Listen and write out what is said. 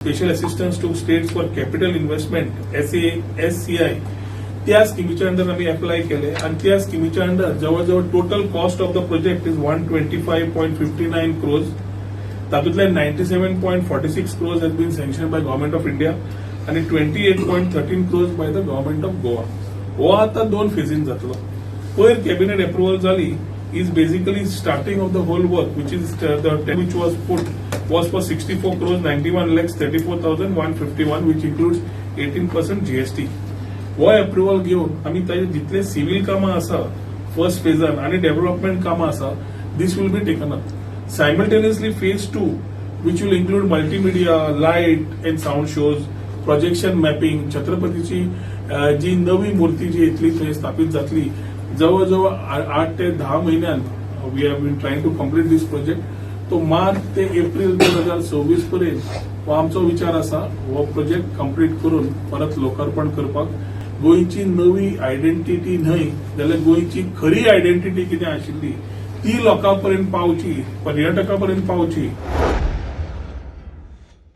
Special assistance to states for capital investment SCI त्या स्कीमीच्या under आम्ही अप्लाय केले आणि त्या स्कीमीच्या अंडर जवळजवळ total cost of the project is 125.59 crores. तातूंतले 97.46 crores has been sanctioned by government of India आणि 28.13 crores by the government of Goa. हो आता 2 फेजीन जातलो. पयर कॅबिनेट अप्रुव्हल जाली is basically starting of the whole work, which is the which was put was for 64 crores 91 lakhs 34,151, which includes 18% GST. वो approval घेऊन आम्ही ताजे जितले सिव्हिल कामां आसा फर्स्ट फेजान आणि डेव्हलपमेंट कामां आसा this will be taken up. Simultaneously phase 2 which will include multimedia, light and sound shows, projection mapping, छत्रपतीची जी नवी मूर्ती जी येतली थंय स्थापित जातली जवळजवळ 8 ते 10 महिन्यान we have been trying to complete this project. तो मार्च ते एप्रिल 2026 पर्यंत हो आमचो विचार आसा हो प्रोजेक्ट कम्प्लीट करून परत लोकार्पण करपाक. गोंयची नवी आयडेंटिटी न्हय जाल्यार गोंयची खरी आयडेंटिटी कितें आशिल्ली ती लोकांपर्यंत पावची, पर्यटकांपर्यंत पावची.